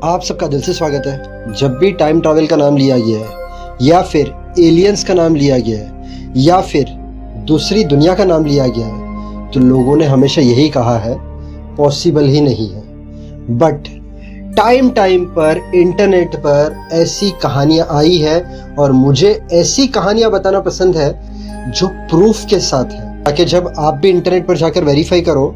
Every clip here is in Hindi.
आप सबका दिल से स्वागत है। जब भी टाइम ट्रैवल का नाम लिया गया है या फिर एलियंस का नाम लिया गया है या फिर दूसरी दुनिया का नाम लिया गया है तो लोगों ने हमेशा यही कहा है पॉसिबल ही नहीं है। बट टाइम पर इंटरनेट पर ऐसी कहानियां आई है और मुझे ऐसी कहानियां बताना पसंद है जो प्रूफ के साथ है, ताकि जब आप भी इंटरनेट पर जाकर वेरीफाई करो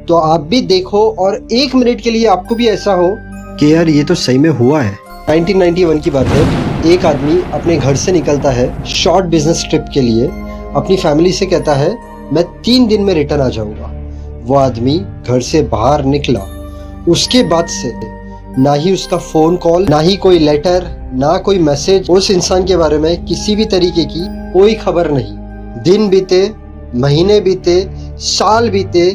तो आप भी देखो और एक मिनट के लिए आपको भी ऐसा हो कि यार ये तो सही में हुआ है। 1991 की बात है। एक आदमी अपने घर से निकलता है शॉर्ट बिजनेस ट्रिप के लिए। अपनी फैमिली से कहता है मैं 3 दिन में रिटर्न आ जाऊंगा। वो आदमी घर से बाहर निकला, उसके बाद से ना ही उसका फोन कॉल, ना ही कोई लेटर, ना कोई मैसेज, उस इंसान के बारे में किसी भी तरीके की कोई खबर नहीं। दिन बीते, महीने बीते, साल बीते,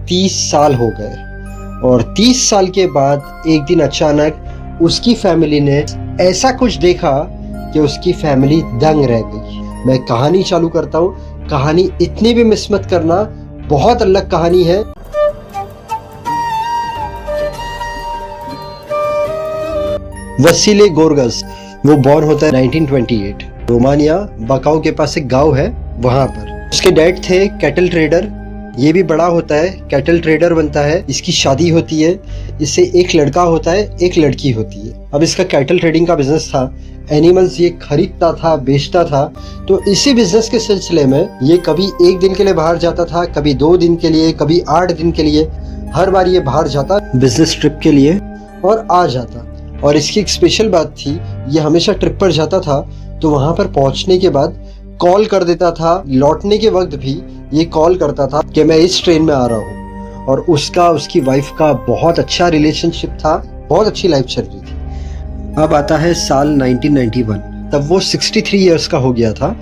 30 साल हो गए और 30 साल के बाद एक दिन अचानक उसकी फैमिली ने ऐसा कुछ देखा कि उसकी फैमिली दंग रह गई। मैं कहानी चालू करता हूँ। कहानी इतनी भी मिस मत करना, बहुत अलग कहानी है। वसीले गोरगस, वो बॉर्न होता है 1928। रोमानिया बकाऊ के पास एक गांव है, वहां पर उसके डैड थे कैटल ट्रेडर। ये भी बड़ा होता है, कैटल ट्रेडर बनता है। इसकी शादी होती है, इससे एक लड़का होता है, एक लड़की होती है। अब इसका कैटल ट्रेडिंग का बिजनेस था, एनिमल्स ये खरीदता था, बेचता था। तो इसी बिजनेस के सिलसिले में ये कभी 1 दिन के लिए बाहर जाता था, कभी 2 दिन के लिए, कभी 8 दिन के लिए। हर बार ये बाहर जाता बिजनेस ट्रिप के लिए और आ जाता। और इसकी एक स्पेशल बात थी, ये हमेशा ट्रिप पर जाता था तो वहां पर पहुंचने के बाद कॉल कर देता था। लौटने के वक्त भी ये कॉल करता था कि मैं इस ट्रेन में आ रहा हूँ। और उसका उसकी वाइफ का बहुत अच्छा रिलेशनशिप था, बहुत अच्छी लाइफ चल रही थी। अब आता है साल 1991। तब वो 63 इयर्स का हो गया था।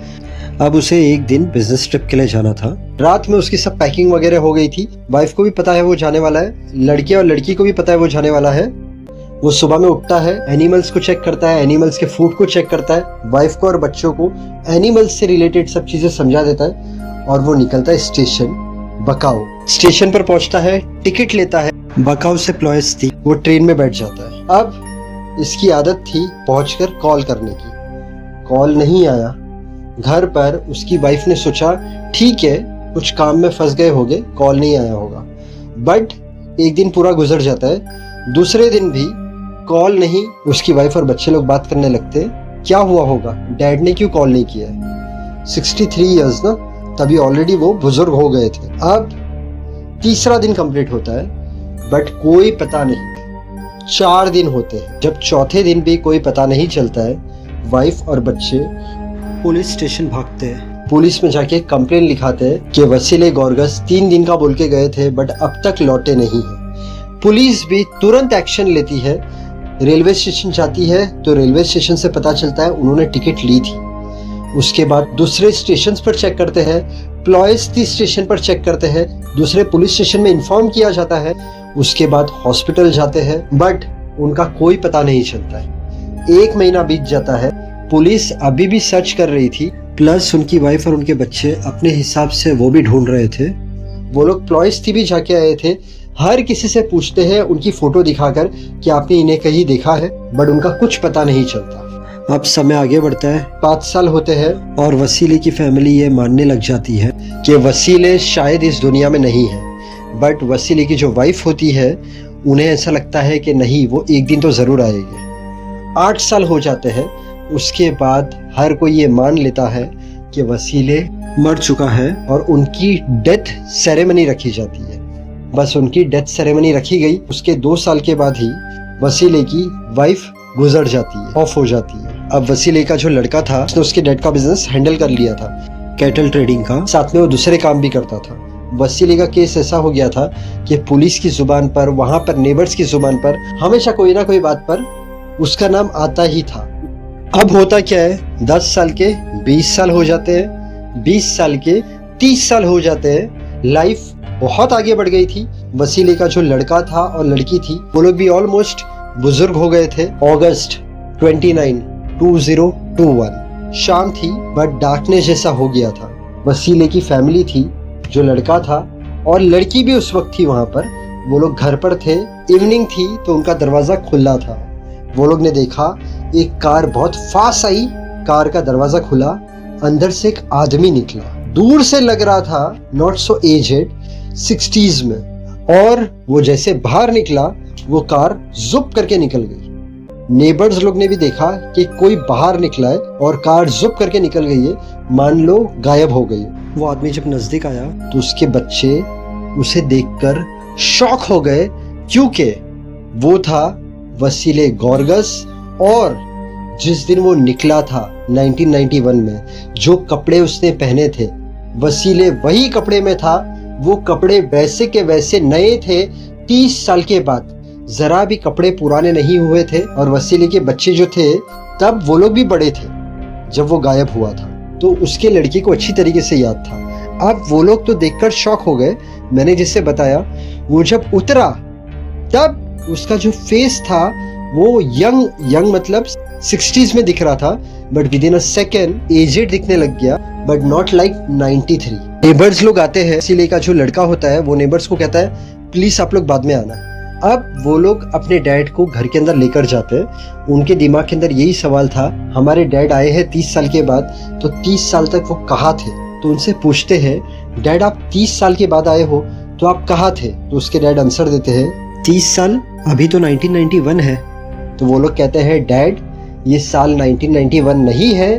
अब उसे एक दिन बिजनेस ट्रिप के लिए जाना था। रात में उसकी सब पैकिंग वगैरह हो गई थी। वाइफ को भी पता है वो जाने वाला है, लड़के और लड़की को भी पता है वो जाने वाला है। वो सुबह में उठता है, एनिमल्स को चेक करता है, एनिमल्स के फूड को चेक करता है, वाइफ को और बच्चों को एनिमल्स से रिलेटेड सब चीजें समझा देता है और वो निकलता है स्टेशन बकाऊ। स्टेशन पर पहुंचता है, टिकट लेता है। बकाऊ से प्लॉयस थी, वो ट्रेन में बैठ जाता है। अब इसकी आदत थी पहुंचकर कॉल करने की। कॉल नहीं आया। घर पर उसकी वाइफ ने सोचा ठीक है कुछ काम में फंस गए होंगे, कॉल नहीं आया होगा। बट एक दिन पूरा गुजर जाता है, दूसरे दिन भी कॉल नहीं। उसकी वाइफ और बच्चे लोग बात करने लगते हैं क्या हुआ होगा, डैड ने क्यों कॉल नहीं किया है। 63 इयर्स ना, तभी ऑलरेडी वो बुजुर्ग हो गए थे। अब तीसरा दिन कंप्लीट होता है बट कोई पता नहीं। 4 दिन होते हैं। जब चौथे दिन भी कोई पता नहीं चलता है, वाइफ और बच्चे पुलिस स्टेशन भागते हैं। पुलिस में जाके कंप्लेन लिखाते हैं कि वसीले गोरगस 3 दिन का बोल के गए थे बट अब तक लौटे नहीं है। पुलिस भी तुरंत एक्शन लेती है, रेलवे स्टेशन जाती है तो रेलवे स्टेशन से पता चलता है उन्होंने टिकट ली थी। उसके बाद दूसरे स्टेशन पर चेक करते हैं, प्लॉयस स्टेशन पर चेक करते हैं, दूसरे पुलिस स्टेशन में इन्फॉर्म किया जाता है। उसके बाद हॉस्पिटल जाते हैं बट उनका कोई पता नहीं चलता है। 1 महीना बीत जाता है। पुलिस अभी भी सर्च कर रही थी, प्लस उनकी वाइफ और उनके बच्चे अपने हिसाब से वो भी ढूंढ रहे थे। वो लोग प्लॉयस भी जाके आए थे। हर किसी से पूछते हैं उनकी फोटो दिखाकर कि आपने इन्हें कहीं देखा है, बट उनका कुछ पता नहीं चलता। अब समय आगे बढ़ता है, 5 साल होते हैं और वसीले की फैमिली ये मानने लग जाती है कि वसीले शायद इस दुनिया में नहीं है। बट वसीले की जो वाइफ होती है उन्हें ऐसा लगता है कि नहीं, वो एक दिन तो जरूर आएगी। 8 साल हो जाते हैं। उसके बाद हर कोई ये मान लेता है कि वसीले मर चुका है और उनकी डेथ सेरेमनी रखी जाती है। बस उनकी डेथ सेरेमनी रखी गई। उसके 2 साल के बाद ही वसीले की वाइफ गुजर जाती है, ऑफ हो जाती है। अब वसीले का जो लड़का था उसने उसके डैड का बिजनेस हैंडल कर लिया था, कैटल ट्रेडिंग का। साथ में वो दूसरे काम भी करता था। वसीले का केस ऐसा हो गया था कि पुलिस की जुबान पर, वहां पर नेबर्स की जुबान पर हमेशा कोई ना कोई बात पर उसका नाम आता ही था। अब होता क्या है, 10 साल के 20 साल हो जाते हैं, 20 साल के 30 साल हो जाते हैं। लाइफ बहुत आगे बढ़ गई थी। वसीले का जो लड़का था और लड़की थी वो लोग भी ऑलमोस्ट बुजुर्ग हो गए थे। अगस्त 29, 2021 शाम थी बट डार्कनेस जैसा हो गया था। वसीले की फैमिली थी, जो लड़का था और लड़की भी उस वक्त थी वहां पर, वो लोग घर पर थे, इवनिंग थी तो उनका दरवाजा खुला था। वो लोग ने देखा एक कार बहुत फास्ट आई, कार का दरवाजा खुला, अंदर से एक आदमी निकला। दूर से लग रहा था नॉट सो एजेड, 60s में, और वो जैसे बाहर निकला वो कार जुप करके निकल गई। नेबर्स लोग ने भी देखा कि कोई बाहर निकला है और कार जुप करके निकल गई है, मान लो गायब हो गई। वो आदमी जब नजदीक आया तो उसके बच्चे उसे देखकर शॉक हो गए, क्योंकि वो था वसीले गोर्गस, और जिस दिन वो निकला था 1991 में, जो कपड़े उसने पहने थे वसीले वही कपड़े में था। वो कपड़े वैसे के वैसे नए थे। 30 साल के बाद जरा भी कपड़े पुराने नहीं हुए थे, और वसीले के बच्चे जो थे तब वो लोग भी बड़े थे जब वो गायब हुआ था, तो उसके लड़की को अच्छी तरीके से याद था। अब वो लोग तो देखकर शॉक हो गए। मैंने जिससे बताया, वो जब उतरा तब उसका जो फेस था वो यंग मतलब 60s में दिख रहा था, but within a second aged दिखने लग गया, बट नॉट लाइक 93। नेबर्स लोग आते हैं, इसीलिए का जो लड़का होता है वो नेबर्स को कहता है प्लीज आप लोग बाद में आना। अब वो लोग अपने डैड को घर के अंदर लेकर जाते हैं। उनके दिमाग के अंदर यही सवाल था, हमारे डैड आए हैं 30 साल के बाद, तो 30 साल तक वो कहाँ थे। तो उनसे पूछते हैं, डैड आप 30 साल के बाद आए हो तो आप कहाँ थे। तो उसके डैड आंसर देते हैं, 30 साल, अभी तो 1991 है। तो वो लोग कहते हैं, डैड ये साल 1991 नहीं है,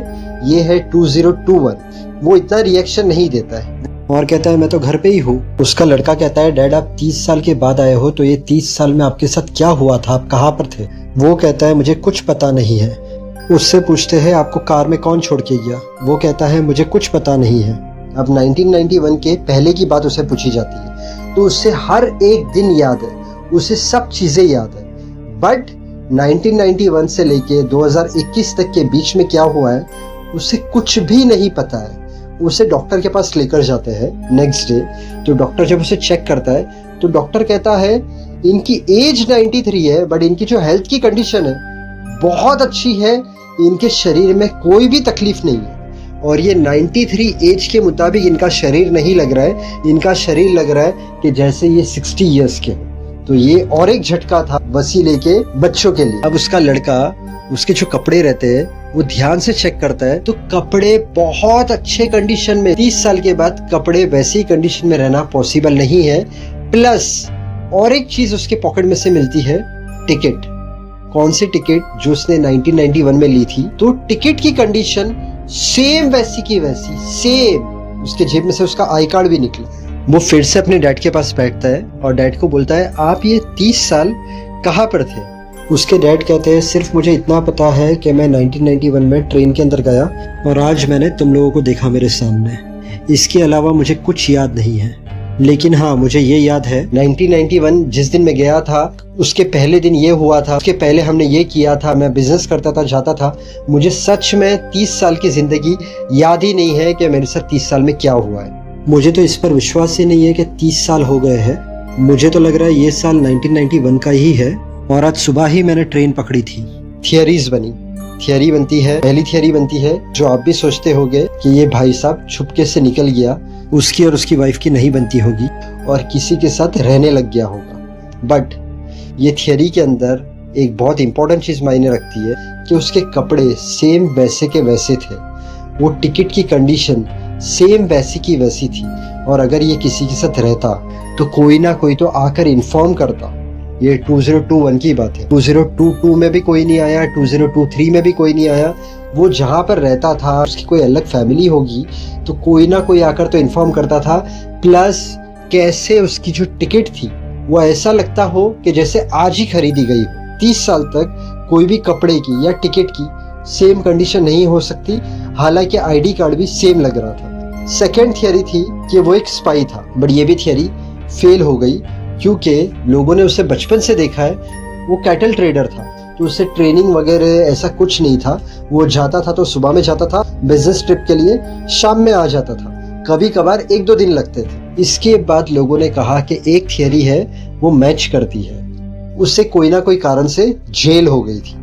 ये है 2021। वो इतना रिएक्शन नहीं देता है और कहता है मैं तो घर पे ही हूँ। उसका लड़का कहता है, डैड आप 30 साल के बाद आए हो तो ये 30 साल में आपके साथ क्या हुआ था, आप कहाँ पर थे। वो कहता है मुझे कुछ पता नहीं है। उससे पूछते हैं आपको कार में कौन छोड़ के गया। वो कहता है मुझे कुछ पता नहीं है। अब 1991 के पहले की बात उसे पूछी जाती है तो उससे हर एक दिन याद है, उसे सब चीजें याद है, बट 1991 से लेके 2021 तक के बीच में क्या हुआ है उसे कुछ भी नहीं पता है। उसे डॉक्टर के पास लेकर जाते हैं नेक्स्ट डे, तो डॉक्टर जब उसे चेक करता है तो डॉक्टर कहता है इनकी एज 93 है, बट इनकी जो हेल्थ की कंडीशन है बहुत अच्छी है, इनके शरीर में कोई भी तकलीफ नहीं है। और ये 93 एज के मुताबिक इनका शरीर नहीं लग रहा है, इनका शरीर लग रहा है कि जैसे ये 60 ईयर्स के। तो ये और एक झटका था वसीले के बच्चों के लिए। अब उसका लड़का उसके जो कपड़े रहते हैं वो ध्यान से चेक करता है तो कपड़े बहुत अच्छे कंडीशन में। 30 साल के बाद कपड़े वैसी कंडीशन में रहना पॉसिबल नहीं है। प्लस और एक चीज उसके पॉकेट में से मिलती है, टिकट। कौन सी टिकट? जो उसने 1991 में ली थी। तो टिकट की कंडीशन सेम वैसी की वैसी, सेम। उसके जेब में से उसका आई कार्ड भी निकला। वो फिर से अपने डैड के पास बैठता है और डैड को बोलता है आप ये 30 साल कहाँ पर थे। उसके डैड कहते हैं सिर्फ मुझे इतना पता है कि मैं 1991 में ट्रेन के अंदर गया और आज मैंने तुम लोगों को देखा मेरे सामने, इसके अलावा मुझे कुछ याद नहीं है। लेकिन हाँ मुझे ये याद है 1991 जिस दिन मैं गया था उसके पहले दिन ये हुआ था, उसके पहले हमने ये किया था, मैं बिजनेस करता था, जाता था। मुझे सच में 30 साल की जिंदगी याद ही नहीं है कि मेरे साथ 30 साल में क्या हुआ है। मुझे तो इस पर विश्वास ही नहीं है कि 30 साल हो गए हैं। मुझे तो लग रहा है ये साल 1991 का ही है और आज सुबह ही मैंने ट्रेन पकड़ी थी। थियरीज बनी, थियरी बनती है, पहली थियरी बनती है जो आप भी सोचते होंगे कि ये भाई साहब छुपके से निकल गया, उसकी और उसकी वाइफ की नहीं बनती होगी और किसी के साथ रहने लग गया होगा। बट ये थियरी के अंदर एक बहुत इंपॉर्टेंट चीज मायने रखती है कि उसके कपड़े सेम वैसे के वैसे थे, वो टिकट की कंडीशन सेम वैसी की वैसी थी, और अगर ये किसी के साथ रहता तो कोई ना कोई तो आकर इन्फॉर्म करता। ये 2021 की बात है। 2022 में भी कोई नहीं आया, 2023 में भी कोई नहीं आया। वो जहाँ पर रहता था उसकी कोई अलग फैमिली होगी तो कोई ना कोई आकर तो इन्फॉर्म करता था। प्लस कैसे उसकी जो टिकट थी वो ऐसा लगता हो कि जैसे आज ही खरीदी गई हो। 30 साल तक कोई भी कपड़े की या टिकट की सेम कंडीशन नहीं हो सकती, हालांकि आईडी कार्ड भी सेम लग रहा था। सेकेंड थियरी थी कि वो एक स्पाई था, बट ये भी थियरी फेल हो गई क्योंकि लोगों ने उसे बचपन से देखा है। वो कैटल ट्रेडर था तो उसे ट्रेनिंग वगैरह ऐसा कुछ नहीं था। वो जाता था तो सुबह में जाता था बिजनेस ट्रिप के लिए, शाम में आ जाता था, कभी कभार 1-2 दिन लगते थे। इसके बाद लोगों ने कहा कि एक थियरी है वो मैच करती है, उससे कोई ना कोई कारण से जेल हो गई थी।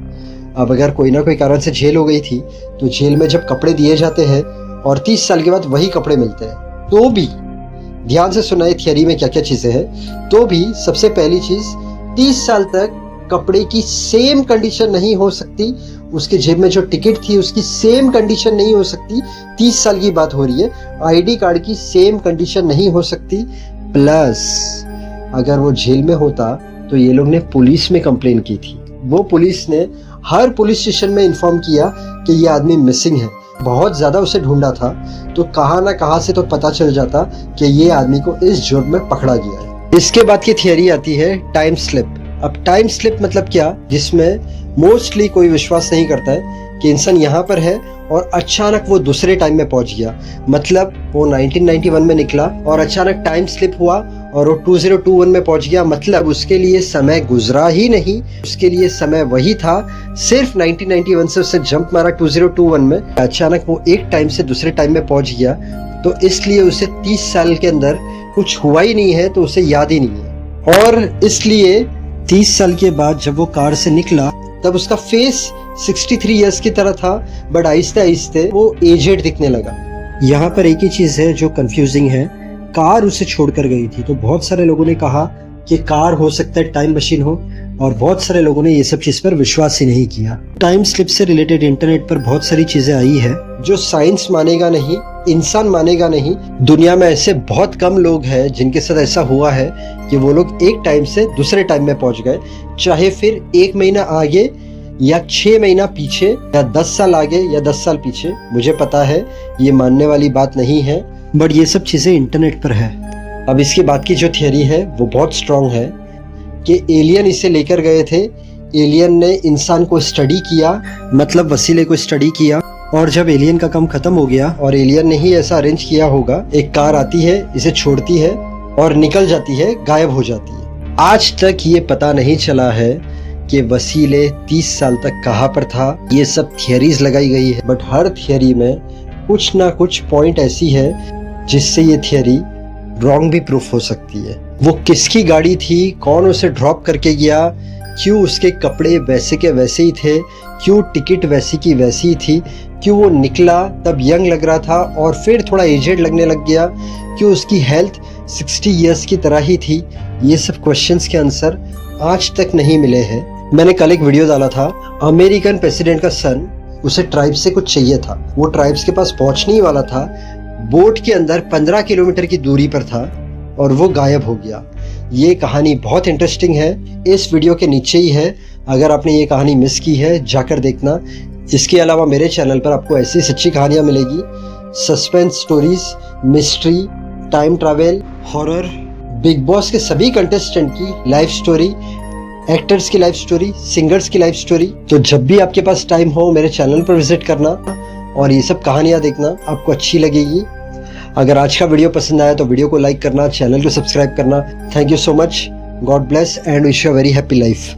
अब अगर कोई ना कोई कारण से जेल हो गई थी तो जेल में जब कपड़े दिए जाते हैं और 30 साल के बाद वही कपड़े मिलते हैं, तो भी ध्यान से सुना है थियरी में क्या क्या चीजें हैं। तो भी सबसे पहली चीज, 30 साल तक कपड़े की सेम कंडीशन नहीं हो सकती, उसके जेब में जो टिकट थी उसकी सेम कंडीशन नहीं हो सकती। 30 साल की बात हो रही है। आईडी कार्ड की सेम कंडीशन नहीं हो सकती। प्लस अगर वो जेल में होता तो ये लोग ने पुलिस में कंप्लेन की थी। वो पुलिस ने हर पुलिस स्टेशन में इन्फॉर्म किया कि ये आदमी मिसिंग है। बहुत ज्यादा उसे ढूंढा था, तो कहाँ ना कहाँ से तो पता चल जाता कि ये आदमी को इस जुर्म में पकड़ा गया है। इसके बाद की थियरी आती है टाइम स्लिप। अब टाइम स्लिप मतलब क्या, जिसमें मोस्टली कोई विश्वास नहीं करता है कि इंसान यहाँ पर है और अचानक वो दूसरे टाइम में पहुंच गया। मतलब वो 1991 में निकला और अचानक टाइम स्लिप हुआ और वो 2021 में पहुंच गया। मतलब उसके लिए समय गुजरा ही नहीं, उसके लिए समय वही था। सिर्फ 1991 से उसने जंप मारा 2021 में, अचानक वो एक टाइम से दूसरे टाइम में पहुंच गया। तो इसलिए उसे 30 साल के अंदर कुछ हुआ ही नहीं है, तो उसे याद ही नहीं है। और इसलिए 30 साल के बाद जब वो कार से निकला तब उसका फेस 63 इयर्स की तरह था, बट आहिस्ते आहिस्ते वो एजेड दिखने लगा। यहाँ पर एक ही चीज है जो कंफ्यूजिंग है, कार उसे छोड़कर गई थी। तो बहुत सारे लोगों ने कहा कि कार हो सकता है टाइम मशीन हो, और बहुत सारे लोगों ने ये सब चीज पर विश्वास ही नहीं किया। टाइम स्लिप से रिलेटेड इंटरनेट पर बहुत सारी चीजें आई है जो साइंस मानेगा नहीं, इंसान मानेगा नहीं। दुनिया में ऐसे बहुत कम लोग हैं जिनके साथ ऐसा हुआ है कि वो लोग एक टाइम से दूसरे टाइम में पहुंच गए, चाहे फिर 1 महीना आगे या 6 महीना पीछे या 10 साल आगे या 10 साल पीछे। मुझे पता है ये मानने वाली बात नहीं है, बट ये सब चीजें इंटरनेट पर है। अब इसके बाद की जो थियरी है वो बहुत स्ट्रांग है कि एलियन इसे लेकर गए थे। एलियन ने इंसान को स्टडी किया, मतलब वसीले को स्टडी किया, और जब एलियन का काम खत्म हो गया और एलियन ने ही ऐसा अरेंज किया होगा, एक कार आती है, इसे छोड़ती है और निकल जाती है, गायब हो जाती है। आज तक ये पता नहीं चला है कि वसीले 30 साल तक कहाँ पर था। ये सब थियरीज लगाई गई है, बट हर थियरी में कुछ ना कुछ पॉइंट ऐसी है जिससे ये थियरी रॉन्ग भी प्रूफ हो सकती है। वो किसकी गाड़ी थी, कौन उसे ड्रॉप करके गया, क्यों उसके कपड़े वैसे के वैसे ही थे, क्यों टिकट वैसी की वैसी ही थी, क्यों वो निकला तब यंग लग रहा था और फिर थोड़ा एजेड लगने लग गया, क्यों उसकी हेल्थ 60 इयर्स की तरह ही थी। ये सब क्वेश्चंस के आंसर आज तक नहीं मिले हैं। मैंने कल एक वीडियो डाला था, अमेरिकन प्रेसिडेंट का सन, उसे ट्राइब्स से कुछ चाहिए था, वो ट्राइब्स के पास पहुंचने ही वाला था, बोट के अंदर 15 किलोमीटर की दूरी पर था और वो गायब हो गया। ये कहानी बहुत इंटरेस्टिंग है, इस वीडियो के नीचे ही है। अगर आपने ये कहानी मिस की है जाकर देखना। इसके अलावा मेरे चैनल पर आपको ऐसी सच्ची कहानियां मिलेगी, suspense stories, mystery, time travel, horror, big boss के सभी कंटेस्टेंट की लाइफ स्टोरी, एक्टर्स की लाइफ स्टोरी, सिंगर्स की लाइफ स्टोरी। तो जब भी आपके पास टाइम हो मेरे चैनल पर विजिट करना और ये सब कहानियां देखना, आपको अच्छी लगेगी। अगर आज का वीडियो पसंद आया तो वीडियो को लाइक करना, चैनल को सब्सक्राइब करना। Thank you so much, God bless and wish you a very happy life.